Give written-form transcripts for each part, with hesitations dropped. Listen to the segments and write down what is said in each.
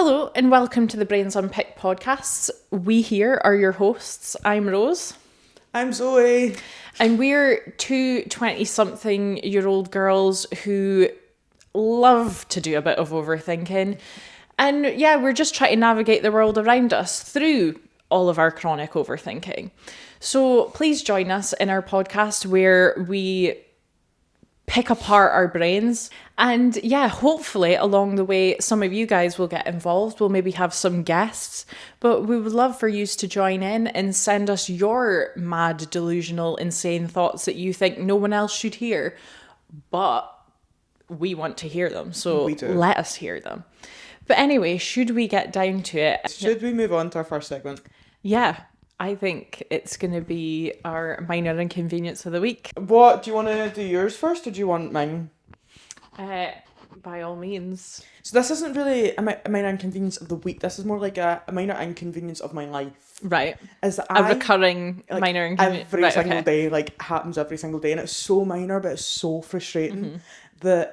Hello and welcome to the Brains Unpicked podcasts. We here are your hosts. I'm Rose. I'm Zoe. And we're two 20-something-year-old girls who love to do a bit of overthinking. And yeah, we're just trying to navigate the world around us through all of our chronic overthinking. So please join us in our podcast where we pick apart our brains. And yeah, hopefully along the way, some of you guys will get involved. We'll maybe have some guests, but we would love for you to join in and send us your mad, delusional, insane thoughts that you think no one else should hear. But we want to hear them, so let us hear them. But anyway, should we get down to it? Should we move on to our first segment? Yeah, I think it's going to be our minor inconvenience of the week. What, do you want to do yours first or do you want mine? By all means. So this isn't really a minor inconvenience of the week. This is more like a minor inconvenience of my life. Right. Is a recurring minor inconvenience. Every single day, like happens every single day. And it's so minor, but it's so frustrating that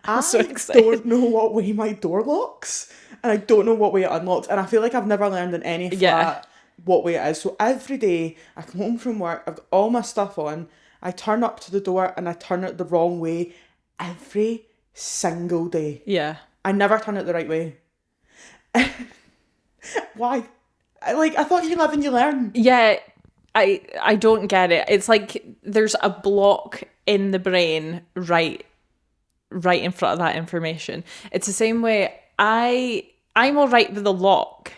I so excited. don't know what way my door locks. And I don't know what way it unlocks. And I feel like I've never learned in any flat what way it is. So every day I come home from work, I've got all my stuff on, I turn up to the door and I turn it the wrong way every single day. Yeah. I never turn it the right way. Why? I thought you live and you learn. Yeah, I don't get it. It's like there's a block in the brain right in front of that information. It's the same way I'm all right with the lock,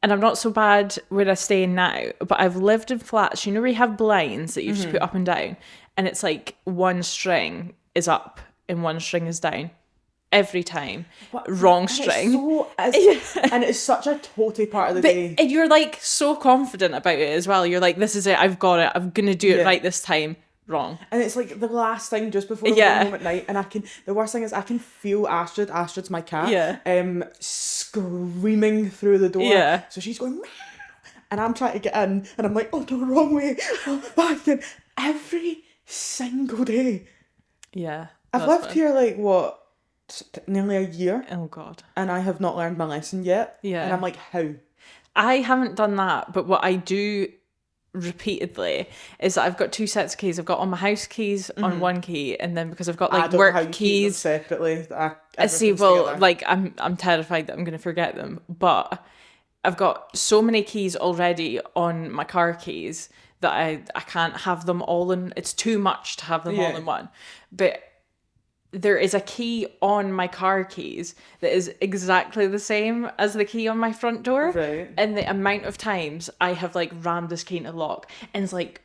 and I'm not so bad where I stay now, but I've lived in flats, you know, where you have blinds that you just put up and down, and it's like one string is up and one string is down. Every time. Wrong string. And it's such a total part of the day. And you're like so confident about it as well. You're like, this is it, I've got it, I'm going to do it right this time. Wrong. And it's like the last thing just before we go home at night, and the worst thing is I can feel Astrid's my cat, screaming through the door. Yeah. So she's going, meow, and I'm trying to get in, and I'm like, oh no, wrong way, back in, every single day. Yeah. I've lived here like nearly a year. Oh God. And I have not learned my lesson yet. Yeah. And I'm like, how? I haven't done that, but what I do repeatedly is that I've got two sets of keys. I've got all my house keys on one key, and then because I've got like work keys separately. I see. Well, like I'm terrified that I'm going to forget them, but I've got so many keys already on my car keys that I can't have them all in. It's too much to have them all in one. But there is a key on my car keys that is exactly the same as the key on my front door. Right. And the amount of times I have like rammed this key into lock and it's like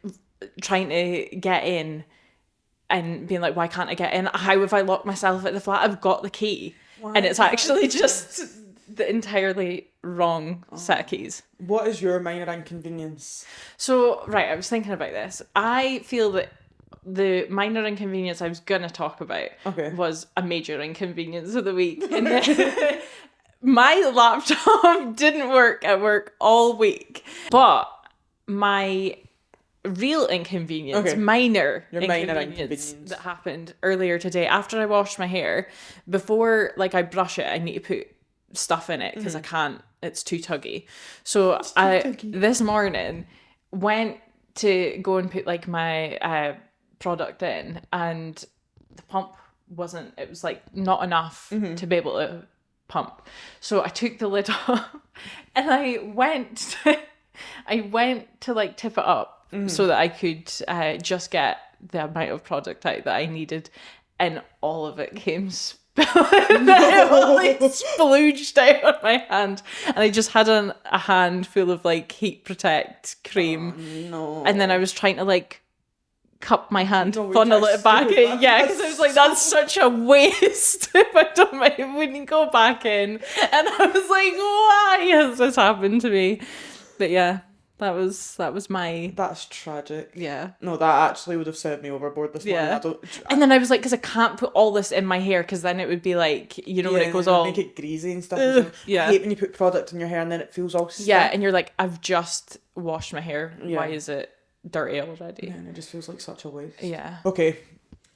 trying to get in and being like, why can't I get in? How have I locked myself at the flat? I've got the key. And it's actually just the entirely wrong set of keys. What is your minor inconvenience? So, right, I was thinking about this. I feel that the minor inconvenience I was going to talk about was a major inconvenience of the week. And then my laptop didn't work at work all week. But my real inconvenience, minor inconvenience that happened earlier today, after I washed my hair, before like I brush it, I need to put stuff in it because I can't, it's too tuggy. So this morning went to go and put like my product in, and the pump it was like not enough to be able to pump. So I took the lid off and I went to like tip it up so that I could just get the amount of product out that I needed, and all of it came it splooged out on my hand, and I just had a hand full of like heat protect cream. Oh, no. And then I was trying to like cup my hand, funnel it back in. Yeah, because I was like, that's such a waste if I don't mind, it wouldn't go back in. And I was like, why has this happened to me? But yeah, that was my... That's tragic. Yeah. No, that actually would have sent me overboard this morning. And then I was like, because I can't put all this in my hair, because then it would be like, you know, when it goes all... make it greasy and stuff. Yeah. I hate when you put product in your hair and then it feels all stiff. Yeah, and you're like, I've just washed my hair. Yeah. Why is it dirty already? Yeah, and it just feels like such a waste. Yeah. Okay,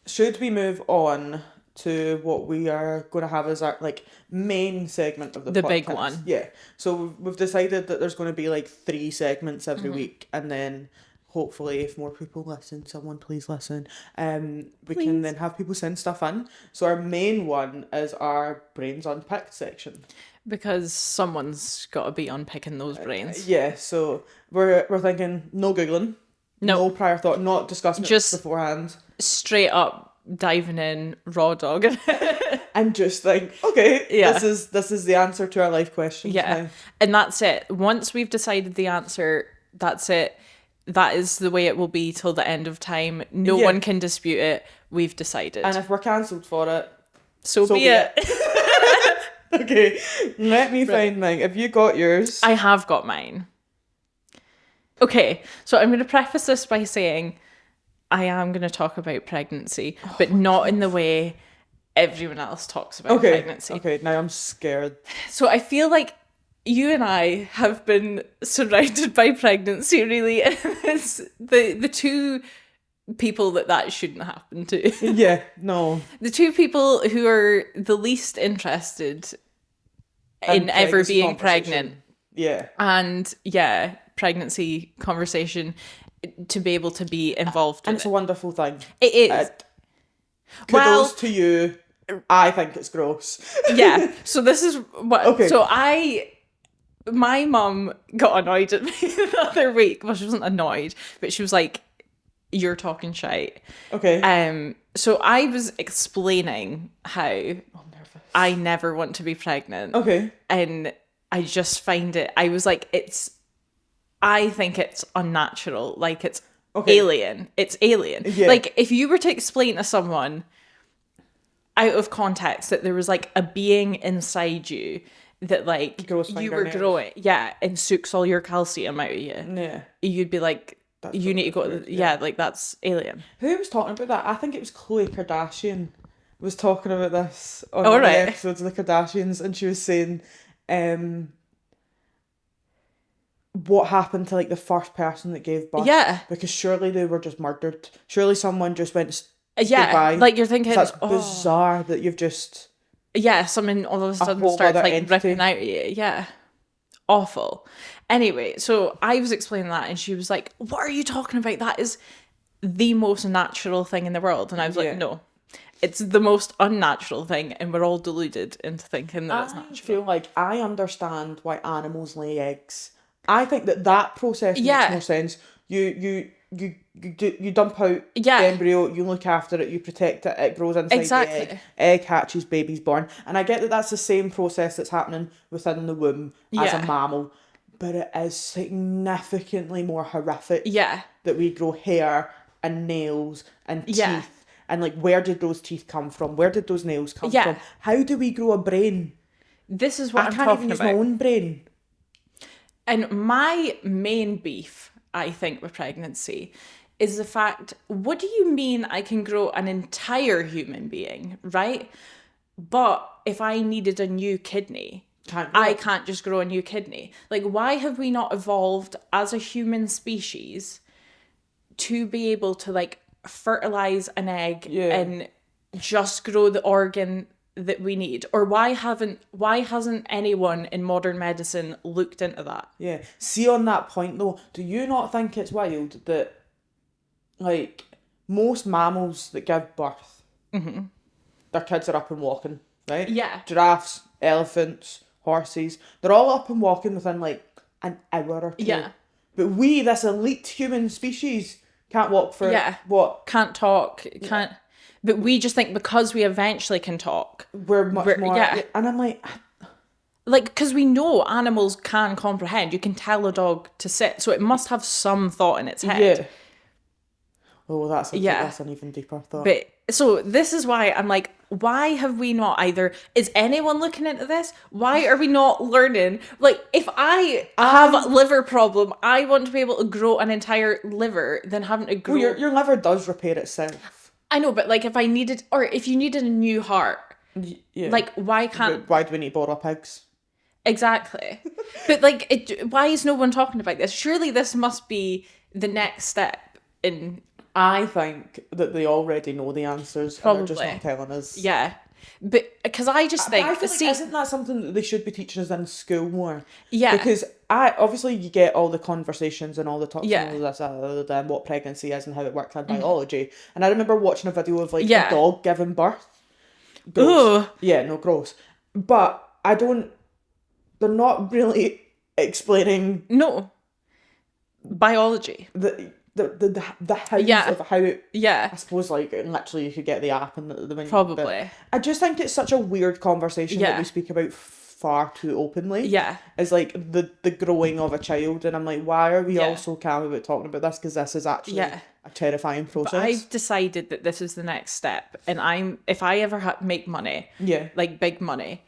should we move on to what we are going to have as our like main segment of the podcast. Big one. Yeah. So we've decided that there's going to be like 3 segments every week, and then hopefully if more people listen, someone please listen, we can then have people send stuff in. So our main one is our Brains Unpicked section. Because someone's got to be unpicking those brains. Yeah, so we're thinking no Googling, no prior thought, not discussing just it beforehand. Straight up diving in, raw dog. And just think, okay, this is the answer to our life questions. Yeah, now. And that's it. Once we've decided the answer, that's it. That is the way it will be till the end of time. No one can dispute it. We've decided. And if we're cancelled for it, so be it. Okay, let me find mine. Have you got yours? I have got mine. Okay, so I'm going to preface this by saying I am going to talk about pregnancy, but not in the way everyone else talks about pregnancy. Okay, now I'm scared. So I feel like you and I have been surrounded by pregnancy, really, and it's the two people that shouldn't happen to. Yeah, no. The two people who are the least interested in ever being pregnant. Yeah. And pregnancy conversation to be able to be involved in it's a wonderful thing. It is. Kudos to you. I think it's gross. Yeah. So this is what... Okay. So my mum got annoyed at me the other week. Well, she wasn't annoyed, but she was like, you're talking shite. Okay. So I was explaining how I never want to be pregnant. Okay. And I just find it, I was like, I think it's unnatural. Like, it's alien. It's alien. Yeah. Like, if you were to explain to someone out of context that there was like a being inside you that like you were growing, and sucks all your calcium out of you, you'd be like, you need to go to like that's alien. Who was talking about that? I think it was Khloe Kardashian was talking about this on one of the episodes of the Kardashians, and she was saying what happened to like the first person that gave birth. Yeah. Because surely they were just murdered. Surely someone just went goodbye. Like you're thinking that's bizarre that you've just someone all of a sudden starts like ripping out at you. Yeah. Awful. Anyway, so I was explaining that and she was like, what are you talking about? That is the most natural thing in the world. And I was like, no, it's the most unnatural thing. And we're all deluded into thinking that it's natural. I feel like I understand why animals lay eggs. I think that process makes more sense. You dump out the embryo, you look after it, you protect it, it grows inside the egg hatches, baby's born. And I get that that's the same process that's happening within the womb as a mammal, but it is significantly more horrific that we grow hair and nails and teeth. And like, where did those teeth come from? Where did those nails come from? How do we grow a brain? This is what I'm talking about. I can't even use my own brain. And my main beef, I think, with pregnancy is the fact, what do you mean I can grow an entire human being, right? But if I needed a new kidney, I can't just grow a new kidney. Like, why have we not evolved as a human species to be able to, like, fertilize an egg and just grow the organ that we need? Or why hasn't anyone in modern medicine looked into that? Yeah. See, on that point though, do you not think it's wild that like most mammals that give birth, their kids are up and walking, right? Yeah. Giraffes, elephants, horses, they're all up and walking within like an hour or two. Yeah. But we, this elite human species, can't walk for what? Can't talk, can't... But we just think because we eventually can talk, we're much more... Yeah. And I'm like... Like, because we know animals can comprehend. You can tell a dog to sit. So it must have some thought in its head. Yeah. Oh, that's an even deeper thought. But, so this is why I'm like, why have we not either... Is anyone looking into this? Why are we not learning? Like, if I have a liver problem, I want to be able to grow an entire liver than having to grow... Well, your liver does repair itself. I know, but like if I needed, or if you needed a new heart, like why can't... Why do we need borrow pigs? Exactly. But like, why is no one talking about this? Surely this must be the next step in I think that they already know the answers. Probably. And they're just not telling us. Yeah. But because I just think, I feel like, isn't that something that they should be teaching us in school more? Yeah. Because obviously you get all the conversations and all the talks and all this, and what pregnancy is and how it works in biology. And I remember watching a video of like a dog giving birth. Gross. Ooh. Yeah, no, gross. But they're not really explaining. No. Biology. The hows of how I suppose like literally you could get the app and the probably. But I just think it's such a weird conversation that we speak about far too openly. Yeah, it's like the growing of a child, and I'm like, why are we all so calm about talking about this? Because this is actually a terrifying process. But I've decided that this is the next step, and if I ever make money, like big money,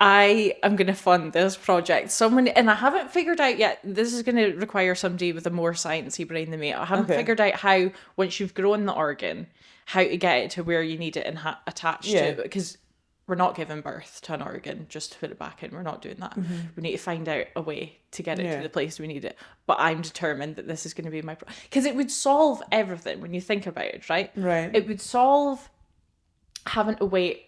I am going to fund this project. And I haven't figured out yet, this is going to require somebody with a more sciencey brain than me. I haven't figured out how, once you've grown the organ, how to get it to where you need it and attached to it. Because we're not giving birth to an organ just to put it back in. We're not doing that. Mm-hmm. We need to find out a way to get it to the place we need it. But I'm determined that this is going to be because it would solve everything when you think about it, right? Right. It would solve having to wait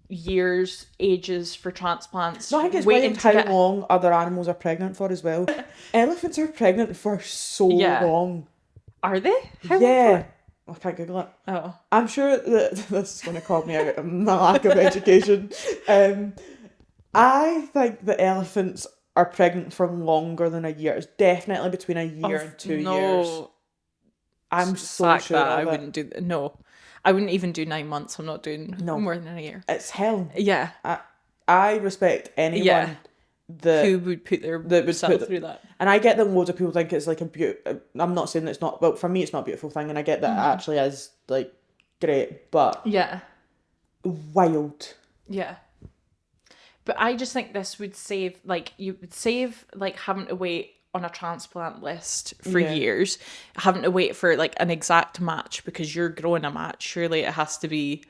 ages for transplants. No, I think it's weird how long other animals are pregnant for as well. Elephants are pregnant for so long. Are they? How long? I can't Google it. Oh. I'm sure that this is going to call me out on my lack of education. I think that elephants are pregnant for longer than a year. It's definitely between a year and 2 years. I'm so sure that. I wouldn't do that. No. I wouldn't even do 9 months. I'm not doing more than a year. It's hell. Yeah. I respect anyone who would put themselves through that. And I get that loads of people think it's like a beautiful... I'm not saying that it's not... Well, for me, it's not a beautiful thing. And I get that it actually is, like, great. But... Yeah. Wild. Yeah. But I just think this would save... Like, you would save, like, having to wait on a transplant list for years, having to wait for like an exact match because you're growing a match. Surely it has to be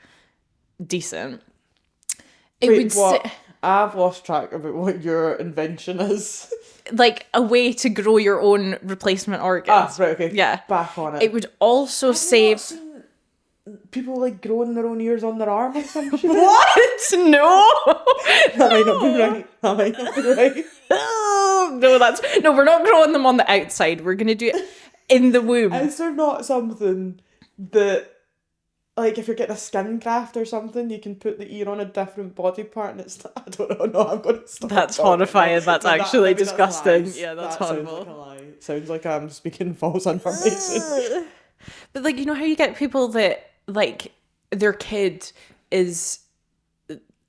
decent. I've lost track about what your invention is. Like a way to grow your own replacement organs. Right, okay. Yeah. Back on it. It would also save... people like growing their own ears on their arm or something. What? No. That might not be right. No, we're not growing them on the outside. We're going to do it in the womb. Is there not something that, like, if you're getting a skin graft or something, you can put the ear on a different body part and it's... I don't know. No, I'm going to stop. That's horrifying. That's actually disgusting. Yeah, that's horrible. Sounds like a lie. Sounds like I'm speaking false information. But, like, you know how you get people that, like, their kid is...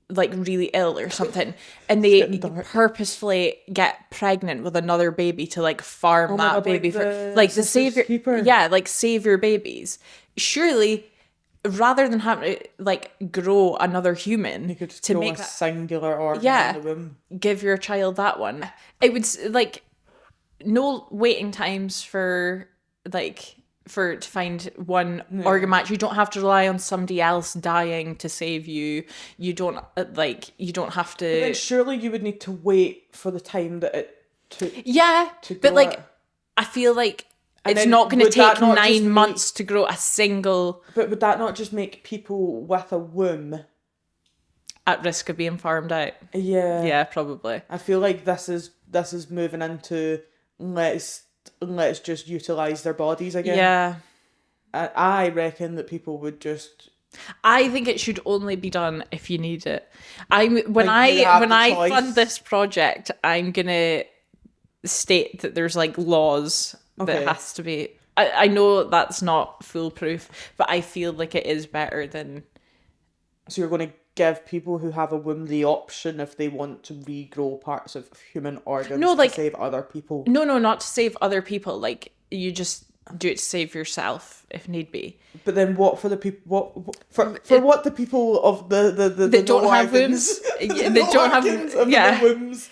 like really ill or something and they purposefully get pregnant with another baby to like farm that baby for like the savior like save your babies. Surely rather than having to like grow another human, you could just to make a singular organ in the womb. Give your child that one. It would like no waiting times for like to find one organ match. You don't have to rely on somebody else dying to save you. You don't have to. But then surely you would need to wait for the time that it took. Yeah, but like it. I feel like it's not going to take 9 months to grow a single. But would that not just make people with a womb at risk of being farmed out? Yeah, probably. I feel like this is moving into let's just utilise their bodies again. Yeah. I reckon that people would just... I think it should only be done if you need it. When I fund this project, I'm going to state that there's like laws that has to be... I know that's not foolproof, but I feel like it is better than... So you're going to give people who have a womb the option if they want to regrow parts of human organs to save other people? No, not to save other people. Like, you just do it to save yourself if need be. But then what for the people... What the people of the don't have wombs? They don't have wombs.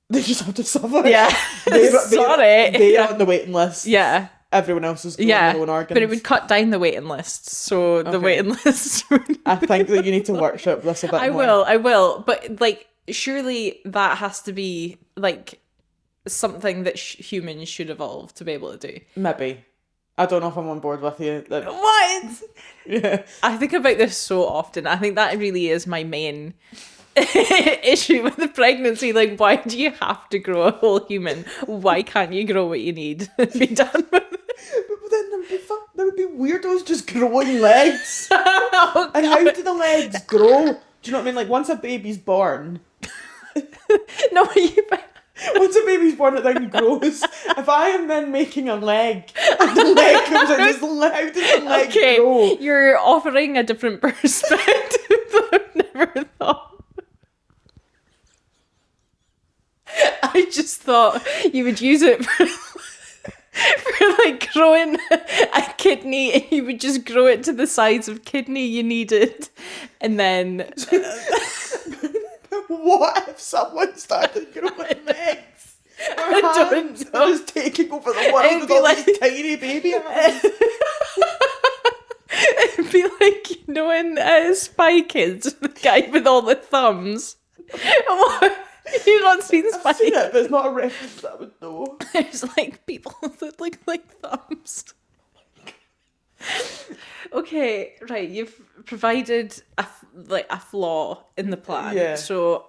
They just have to suffer. Yeah. They're on the waiting list. Yeah. Everyone else is growing their own organs. But it would cut down the waiting lists. So the waiting lists... I think that you need to workshop this a bit more. I will. But, like, surely that has to be, like... something that humans should evolve to be able to do. Maybe. I don't know if I'm on board with you. What? Yeah. I think about this so often. I think that really is my main issue with the pregnancy. Like, why do you have to grow a whole human? Why can't you grow what you need and be done with it? But then there would be weirdos just growing legs. Oh, and how do the legs grow? Do you know what I mean? Like, once a baby's born... No, once a baby's born, it then grows. If I am then making a leg, and the leg comes out, how does the leg grow? You're offering a different perspective that I've never thought. I just thought you would use it for like growing a kidney, and you would just grow it to the size of kidney you needed, and then... What if someone started growing legs? I don't know. Just taking over the world with all these tiny baby hands. It'd be like, you know, in Spy Kids, the guy with all the thumbs. You've not seen Spy Kids? I've seen it, but it's not a reference that I would know. It's like people that look like thumbs. Okay, right, you've provided a flaw in the plan. Yeah. So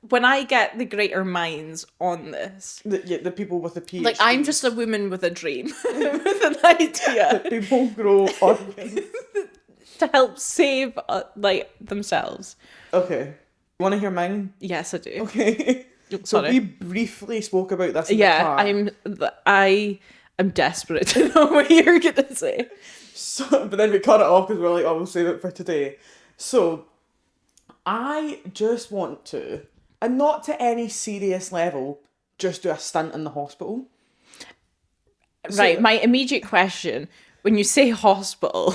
when I get the greater minds on this... The people with the PhD. Like, I'm just a woman with a dream, with an idea. People grow organs. To help save, themselves. Okay. You want to hear mine? Yes, I do. Okay. So we briefly spoke about this in the car. I'm desperate to know what you're going to say. So, but then we cut it off because we're like, oh, we'll save it for today. So, I just want to, and not to any serious level, just do a stint in the hospital. Right, so, my immediate question, when you say hospital,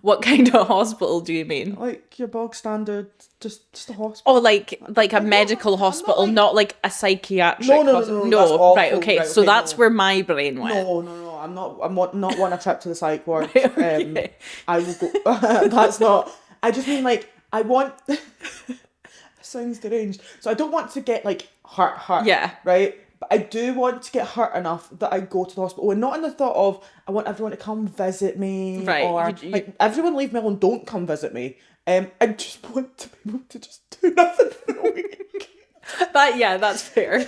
what kind of hospital do you mean? Like your bog standard, just a hospital. Oh, like a medical hospital, not like a psychiatric hospital. No, that's awful. Right, okay, so that's where my brain went. No, I'm not on a trip to the psych ward. Right, okay. I will go. That's not. I just mean like I want. Sounds deranged. So I don't want to get like hurt. Yeah. Right. But I do want to get hurt enough that I go to the hospital, and not in the thought of I want everyone to come visit me, right? Or like everyone leave me alone, don't come visit me. I just want to be able to just do nothing for a week. That's fair.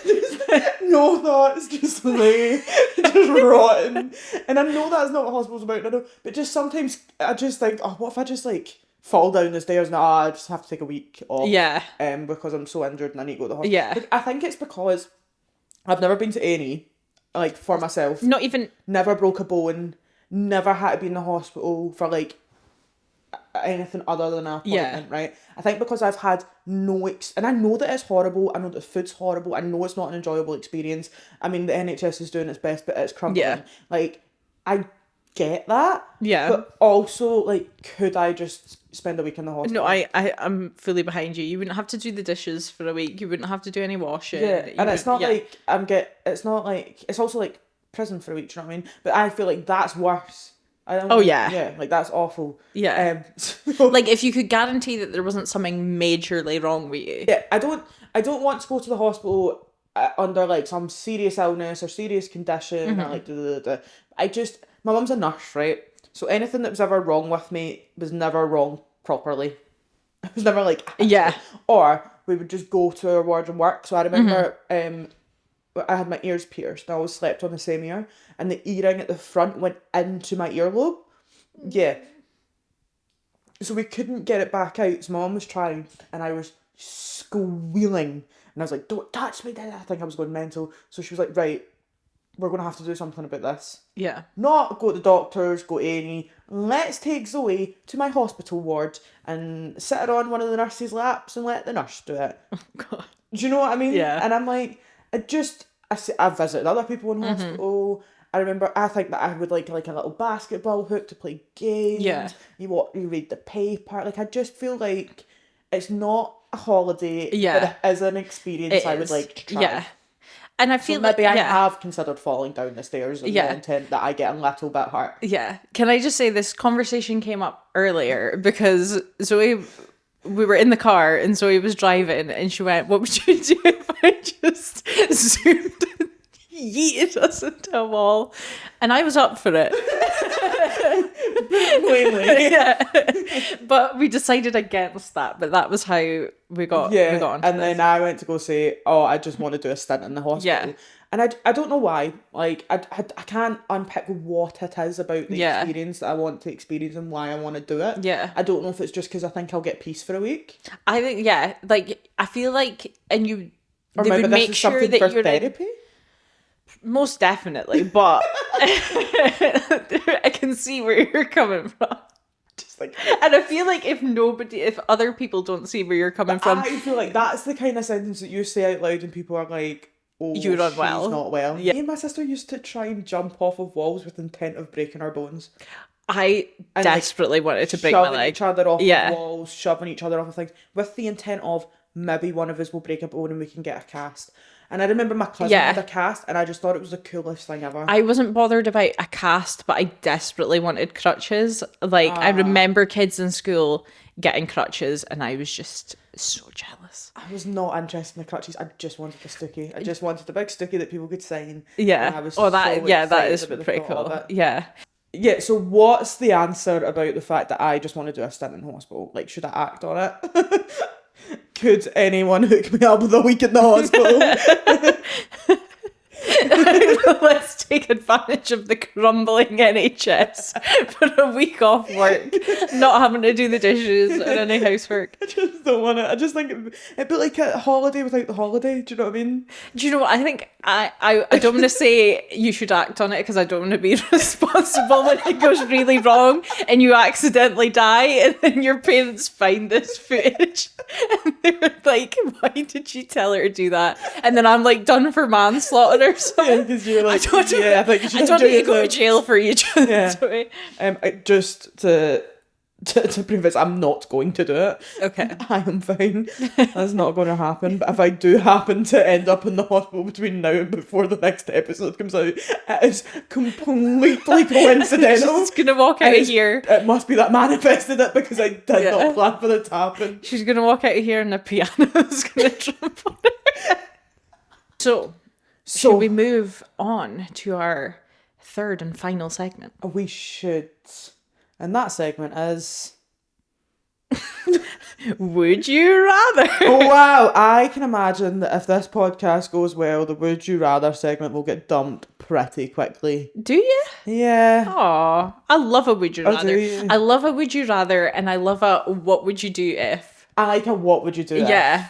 No thoughts, just lay, just rotten. And I know that's not what hospital's about, I know, but just sometimes I just think, oh, what if I just like fall down the stairs and I just have to take a week off? Yeah. Because I'm so injured and I need to go to the hospital. Yeah. Like, I think it's because I've never been to A&E, like, for myself. Not even... Never broke a bone, never had to be in the hospital for, like, anything other than an appointment, right? I think because I've had and I know that it's horrible, I know that the food's horrible, I know it's not an enjoyable experience. I mean, the NHS is doing its best, but it's crumbling. Yeah. Like, I get that. Yeah. But also, like, could I just spend a week in the hospital? No, I'm fully behind you. You wouldn't have to do the dishes for a week. You wouldn't have to do any washing. Yeah, and it's not like it's not like, it's also like prison for a week, do you know what I mean? But I feel like that's worse. Yeah, like that's awful. Yeah. Like if you could guarantee that there wasn't something majorly wrong with you. Yeah, I don't want to go to the hospital under like some serious illness or serious condition or like my mum's a nurse, right? So anything that was ever wrong with me was never wrong properly. It was never like yeah. Or we would just go to our ward and work. So I remember I had my ears pierced and I always slept on the same ear, and the earring at the front went into my earlobe. Yeah. So we couldn't get it back out. So my mum was trying and I was squealing and I was like, don't touch me. I think I was going mental. So she was like, right, we're going to have to do something about this. Yeah. Not go to the doctors, go to A&E. Let's take Zoe to my hospital ward and sit her on one of the nurse's laps and let the nurse do it. Oh, God. Do you know what I mean? Yeah. And I'm like, I've visited other people in hospital. I remember, I think that I would like a little basketball hook to play games. Yeah. You read the paper. Like, I just feel like it's not a holiday, yeah, but it is an experience I would like to try. Yeah. And I feel maybe I have considered falling down the stairs in the intent that I get a little bit hurt. Yeah. Can I just say this conversation came up earlier because Zoe, we were in the car and Zoe was driving and she went, what would you do if I just zoomed yeeted us into a wall, and I was up for it. Plainly. Yeah. But we decided against that, but that was how we got onto and this. then I went to go say, oh, I just want to do a stint in the hospital. Yeah. And I don't know why. Like, I can't unpick what it is about the experience that I want to experience and why I want to do it. Yeah. I don't know if it's just because I think I'll get peace for a week. I think, yeah, like, I feel like, and you, or they maybe would this make is sure something that for you're therapy. Most definitely, but I can see where you're coming from. Just like, and I feel like if other people don't see where you're coming from, I feel like that's the kind of sentence that you say out loud and people are like, oh, you're unwell. She's not well. Yeah. Me and my sister used to try and jump off of walls with intent of breaking our bones. I desperately wanted to break my leg. Shoving each other off of walls, shoving each other off of things, with the intent of maybe one of us will break a bone and we can get a cast. And I remember my cousin had a cast, and I just thought it was the coolest thing ever. I wasn't bothered about a cast, but I desperately wanted crutches. Like, I remember kids in school getting crutches, and I was just so jealous. I was not interested in the crutches. I just wanted the stookie. I just wanted the big stookie that people could sign. Yeah. I was that is pretty cool. Yeah. Yeah, so what's the answer about the fact that I just want to do a stint in hospital? Like, should I act on it? Could anyone hook me up with a week in the hospital? Let's take advantage of the crumbling NHS for a week off work, not having to do the dishes or any housework. I just don't want to. I just think it'd be like a holiday without the holiday. Do you know what I mean? Do you know what I think? I don't want to say you should act on it because I don't want to be responsible when it goes really wrong and you accidentally die and then your parents find this footage and they're like, why did you tell her to do that? And then I'm like done for manslaughter or something. Yeah, because you're like, I think you should. I don't need to go to jail for you. Just to prove it, I'm not going to do it. Okay. I am fine. That's not going to happen. But if I do happen to end up in the hospital between now and before the next episode comes out, it is completely coincidental. She's going to walk out of here. It must be that manifested it because I did not plan for it to happen. She's going to walk out of here and the piano's going to jump on her. So, should we move on to our third and final segment? We should. And that segment is... Would you rather? Oh, wow. I can imagine that if this podcast goes well, the Would You Rather segment will get dumped pretty quickly. Do you? Yeah. Aw. I love a Would You Rather. Do you? I love a Would You Rather and I love a What Would You Do If? I like a What Would You Do If? Yeah.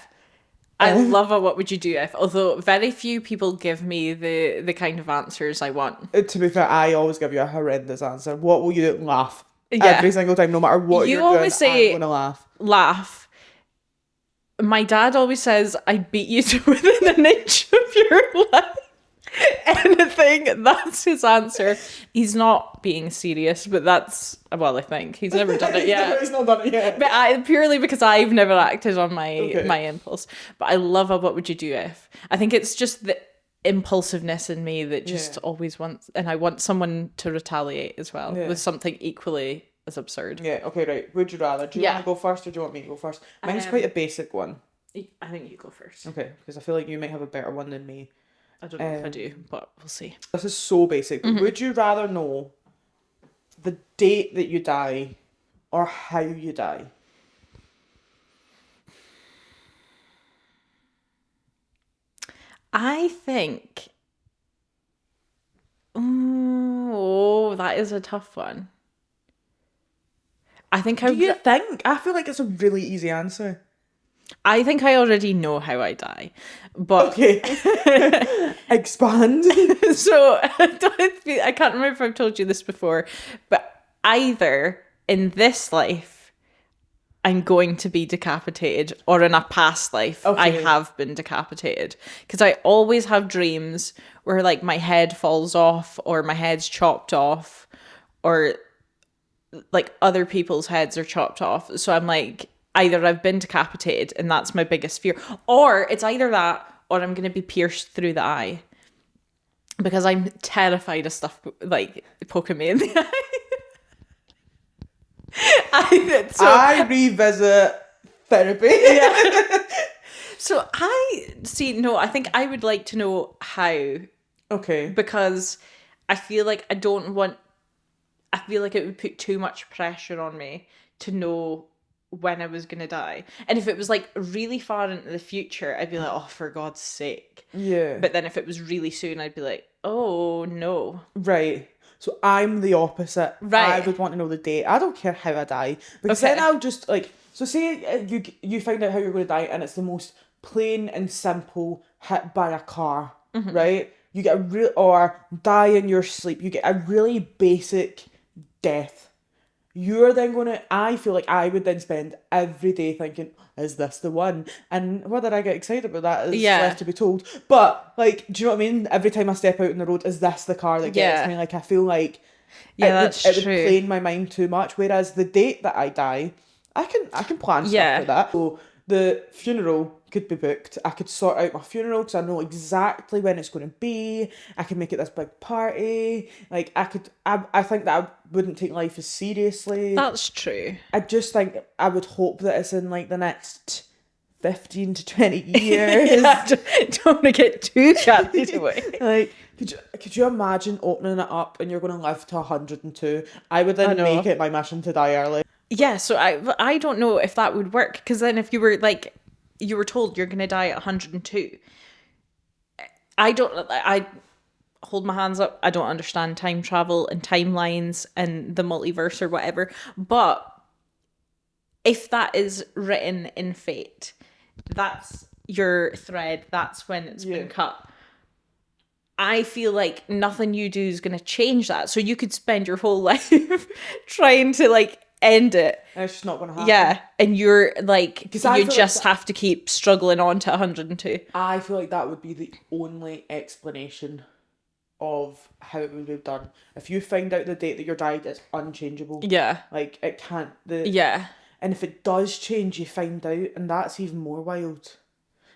I love a What Would You Do If, although very few people give me the kind of answers I want. To be fair, I always give you a horrendous answer. What will you do? Laugh. Yeah. Every single time, no matter what you're always doing, say, I'm going to laugh. Laugh. My dad always says, I beat you to within an inch of your life. Anything, that's his answer. He's not being serious, but that's, well, I think. He's never done it yet. He's not done it yet. But purely because I've never acted on my impulse. But I love a What Would You Do If? I think it's just the impulsiveness in me that just always wants, and I want someone to retaliate as well with something equally as absurd. Yeah, okay, right. Would you rather? Do you want to go first or do you want me to go first? Mine's quite a basic one. I think you go first. Okay, because I feel like you might have a better one than me. I don't know if I do, but we'll see. This is so basic. Mm-hmm. Would you rather know the date that you die or how you die? I think... Oh, that is a tough one. I think Do you think? I feel like it's a really easy answer. I think I already know how I die, but... Okay. Expand. So, I can't remember if I've told you this before, but either in this life, I'm going to be decapitated, or in a past life, I have been decapitated. Because I always have dreams where, like, my head falls off, or my head's chopped off, or, like, other people's heads are chopped off. So I'm like, either I've been decapitated, and that's my biggest fear, or it's either that, or I'm going to be pierced through the eye. Because I'm terrified of stuff, like, poking me in the eye. I revisit therapy. Yeah. So I think I would like to know how Okay. Because I feel like I feel like it would put too much pressure on me to know when I was going to die. And if it was like really far into the future, I'd be like, oh, for God's sake. Yeah. But then if it was really soon, I'd be like, oh, no. Right. So I'm the opposite. Right. I would want to know the date. I don't care how I die. Because then I'll just, like... So say you find out how you're going to die and it's the most plain and simple hit by a car, right? You get a real... Or die in your sleep. You get a really basic death. You're then going to... I feel like I would then spend every day thinking, is this the one? And whether I get excited about that is left to be told. But, like, do you know what I mean? Every time I step out on the road, is this the car that gets me? Like, I feel like it would play in my mind too much. Whereas the date that I die, I can plan stuff for that. So the funeral could be booked. I could sort out my funeral because I know exactly when it's going to be. I can make it this big party. Like, I think that I wouldn't take life as seriously. That's true. I just think I would hope that it's in like the next 15 to 20 years. Don't want to get too carried away. Like, could you imagine opening it up and you're going to live to 102? I would then make it my mission to die early. Yeah, so I don't know if that would work, because then if you were told you're going to die at 102, I hold my hands up, I don't understand time travel and timelines and the multiverse or whatever, but if that is written in fate, that's your thread, that's when it's been cut. I feel like nothing you do is going to change that. So you could spend your whole life trying to like end it. And it's just not going to happen. Yeah, and you're like, you just have to keep struggling on to 102. I feel like that would be the only explanation of how it would be done. If you find out the date that you're died, it's unchangeable. Yeah. Like, it can't... Yeah. And if it does change, you find out, and that's even more wild.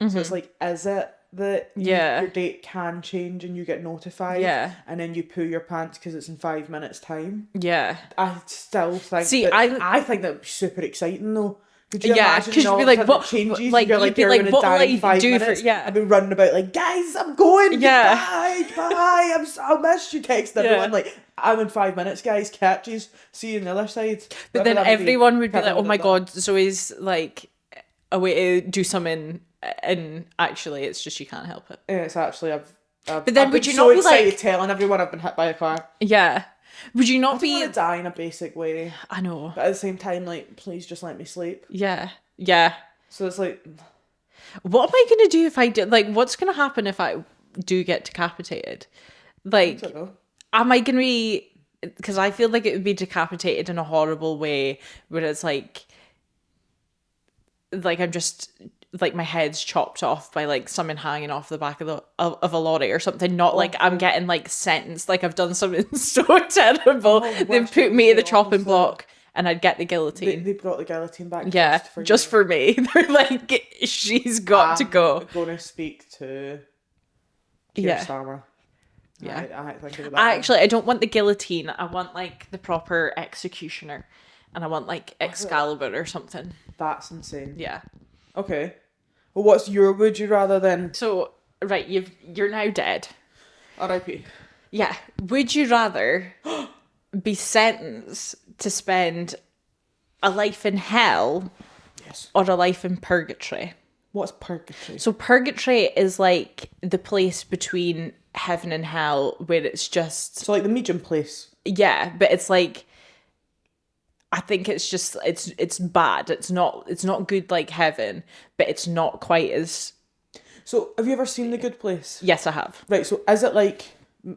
So it's like, is it that your date can change and you get notified? Yeah. And then you poo your pants because it's in 5 minutes' time? Yeah. I still think I think that would be super exciting, though. Could you imagine? Because you'd be like, what changes? Like, you're you'd be like, what will I do minutes. for... Yeah. I've been running about like, guys, I'm going. Yeah. Bye. I'll miss you. Text everyone like, I'm in 5 minutes, guys. Catches. See you on the other side. But then everyone would be like, oh my God, Zoe's like a way to do something, and actually it's just you can't help it. Yeah, it's actually but then I've would been you so not be excited like telling everyone I've been hit by a car? Yeah. Would you not I don't want to die in a basic way. I know. But at the same time, like, please just let me sleep. Yeah. Yeah. So it's like, what am I going to do if I do, like, what's going to happen if I do get decapitated? Like, I don't know. am I going to be, because I feel like it would be decapitated in a horrible way where it's like I'm just, like, my head's chopped off by, like, something hanging off the back of a lorry or something, not like I'm getting, like, sentenced, like I've done something so terrible. They've put me to the chopping block and I'd get the guillotine. They brought the guillotine back. Yeah, just for me. They're like, she's got to go. I'm going to speak to Keir Starmer. Yeah. I think about that. I don't want the guillotine. I want, like, the proper executioner. And I want, like, Excalibur or something. That's insane. Yeah. Okay. Well, what's your would you rather then? So, right, you're now dead. R.I.P. Yeah. Would you rather be sentenced to spend a life in hell or a life in purgatory? What's purgatory? So purgatory is like the place between heaven and hell where it's just... So like the medium place? Yeah, but it's like... I think it's just... It's bad. It's not good like heaven, but it's not quite as... So have you ever seen The Good Place? Yes, I have. Right, so is it like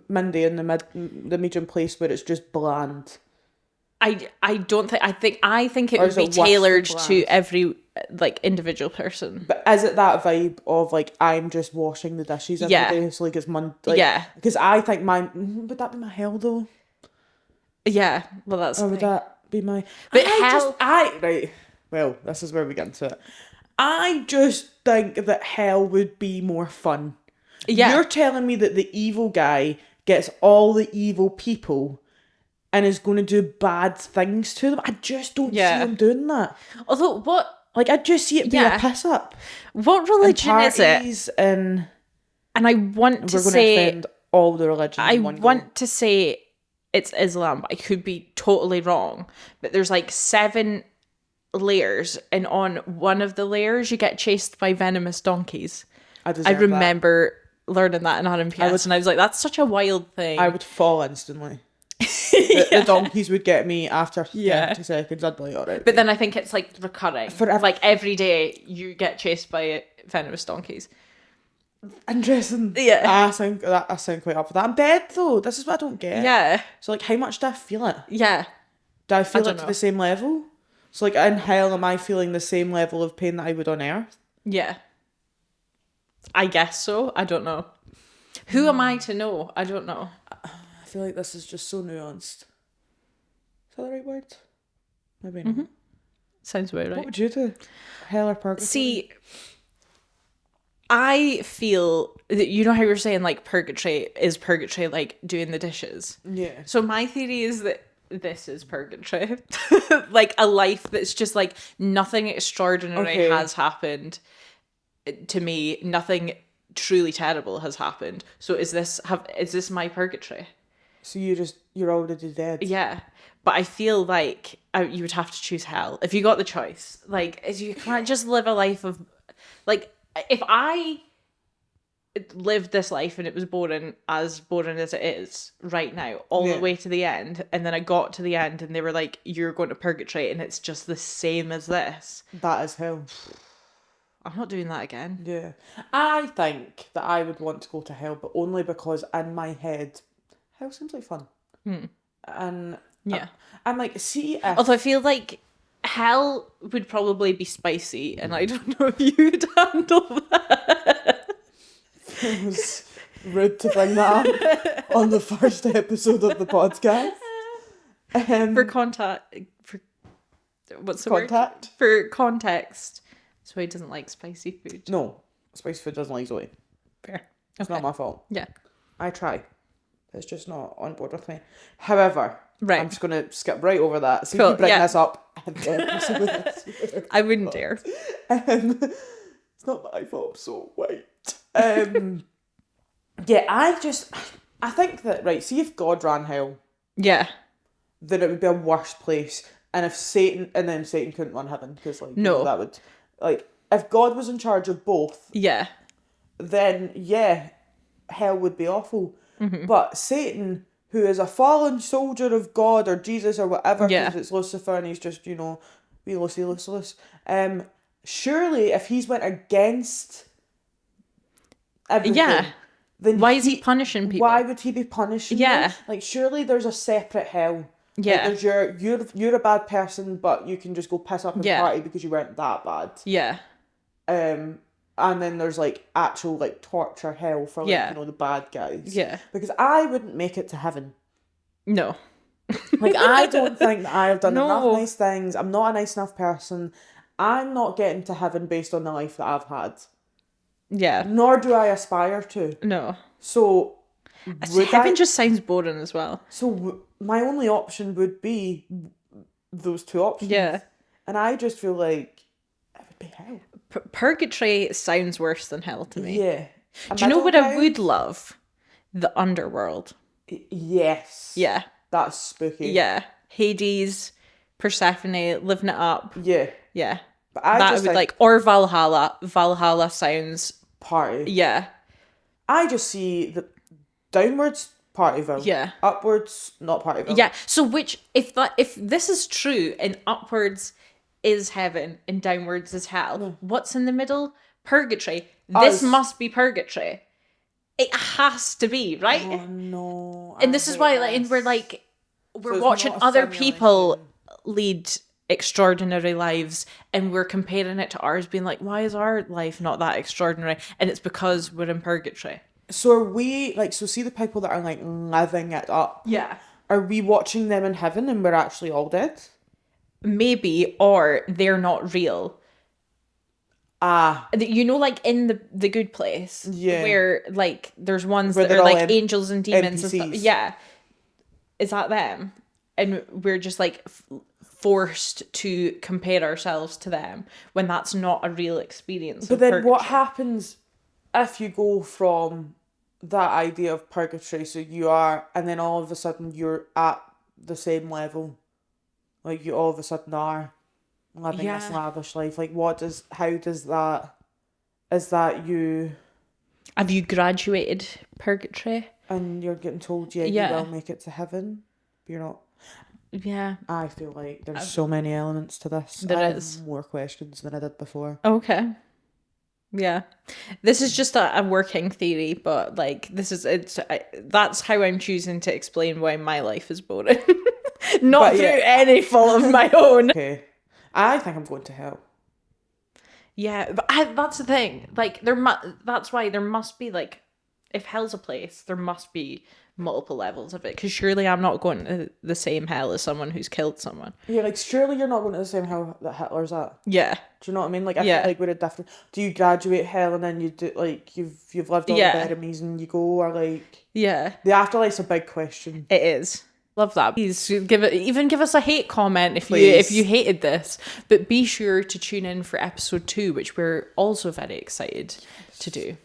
Mindy in the medium place where it's just bland? I don't think... I think it would be tailored to every like individual person. But is it that vibe of like I'm just washing the dishes every day, so like it's like, because I think mine would that be my hell though? Yeah, well that's or would that be my right, well, this is where we get into it. I just think that hell would be more fun. Yeah, you're telling me that the evil guy gets all the evil people and is going to do bad things to them. I just don't see him doing that. Although like, I just see it being a piss up. What religion is it? And I want to say... offend all the religions in one go. I want to say it's Islam, but I could be totally wrong. But there's like 7 layers, and on one of the layers you get chased by venomous donkeys. I remember learning that in RMPS, and I was like, that's such a wild thing. I would fall instantly. The donkeys would get me after 30 seconds. I'd be like, all right. But then I think it's like recurring. Like every day you get chased by venomous donkeys. Interesting. Yeah. I sound quite up for that. I'm dead though. This is what I don't get. Yeah. So like, how much do I feel it? Yeah. Do I feel it to the same level? So like in hell, am I feeling the same level of pain that I would on earth? Yeah. I guess so. I don't know. Who am I to know? I don't know. I feel like this is just so nuanced. Is that the right word? Maybe not. Mm-hmm. Sounds about right. What would you do? Hell or purgatory? See, I feel that, you know how you're saying like purgatory like doing the dishes? Yeah. So my theory is that this is purgatory. Like a life that's just like nothing extraordinary has happened to me. Nothing truly terrible has happened. So is this my purgatory? So you're already dead. Yeah. But I feel like you would have to choose hell if you got the choice. Like, you can't just live a life of, like, if I lived this life and it was boring as it is right now, all the way to the end, and then I got to the end and they were like, you're going to purgatory, and it's just the same as this. That is hell. I'm not doing that again. Yeah. I think that I would want to go to hell, but only because in my head, hell seems like fun. And yeah. I'm like, see if... Although I feel like hell would probably be spicy, and I don't know if you'd handle that. It was rude to bring that up on the first episode of the podcast. What's the contact? Word? For context. Zoe doesn't like spicy food. No, spicy food doesn't like Zoe. Fair. It's not my fault. Yeah. I try. It's just not on board with me. However, I'm just going to skip right over that. So if you bring this up, I wouldn't dare. It's not my fault, so wait. Yeah, I think that, right, see if God ran hell. Yeah. Then it would be a worse place. And if Satan couldn't run heaven, because like, no, that would, like, if God was in charge of both, then hell would be awful. Mm-hmm. But Satan, who is a fallen soldier of God or Jesus or whatever, because it's Lucifer and he's just, wee Lucy. Surely if he's went against everything, then why is he punishing people? Why would he be punishing them? Like, surely there's a separate hell. Yeah. Like, there's you're a bad person, but you can just go piss up and party because you weren't that bad. Yeah. And then there's like actual like torture hell for like the bad guys. Yeah. Because I wouldn't make it to heaven. No. Like, I don't think that I have done enough nice things. I'm not a nice enough person. I'm not getting to heaven based on the life that I've had. Yeah. Nor do I aspire to. No. So heaven just sounds boring as well. So my only option would be those two options. Yeah. And I just feel like it would be hell. Purgatory sounds worse than hell to me. Yeah. Do you know what I would love? The underworld. Yes. Yeah. That's spooky. Yeah. Hades, Persephone, living it up. Yeah. Yeah. But I would like, or Valhalla. Valhalla sounds... Party. Yeah. I just see the downwards, Partyville. Yeah. Upwards, not Partyville. Yeah. So if this is true and upwards is heaven and downwards is hell, what's in the middle? Purgatory. This must be purgatory. It has to be, right? Oh no. And this is why and we're watching other people lead extraordinary lives and we're comparing it to ours, being like, why is our life not that extraordinary? And it's because we're in purgatory. So are we, like, so see the people that are like living it up? Yeah. Are we watching them in heaven and we're actually all dead? Maybe, or they're not real. You know, like in the Good Place, where like there's ones that are like angels and demons and stuff. Yeah, is that them? And we're just like forced to compare ourselves to them when that's not a real experience. But then what happens if you go from that idea of purgatory. So you are, and then all of a sudden you're at the same level. Like you all of a sudden are living this lavish life. Like how does that, is that you... Have you graduated purgatory? And you're getting told, you will make it to heaven. But you're not. Yeah. I feel like there's so many elements to this. There is. More questions than I did before. Okay. Yeah. This is just a working theory, but like that's how I'm choosing to explain why my life is boring. Not through any fault of my own. Okay. I think I'm going to hell. Yeah, but that's the thing. Like that's why there must be like, if hell's a place, there must be multiple levels of it. Because surely I'm not going to the same hell as someone who's killed someone. Yeah, like surely you're not going to the same hell that Hitler's at. Yeah. Do you know what I mean? Like I feel like we're a different. Do you graduate hell and then you do like you've lived all the enemies and you go, or like the afterlife's a big question. It is. Love that. Please give us a hate comment if you hated this. But be sure to tune in for episode 2, which we're also very excited to do.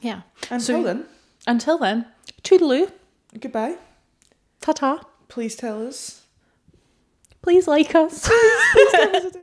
Yeah. Until then, toodaloo. Goodbye. Ta-ta. Please tell us. Please like us. Please tell us.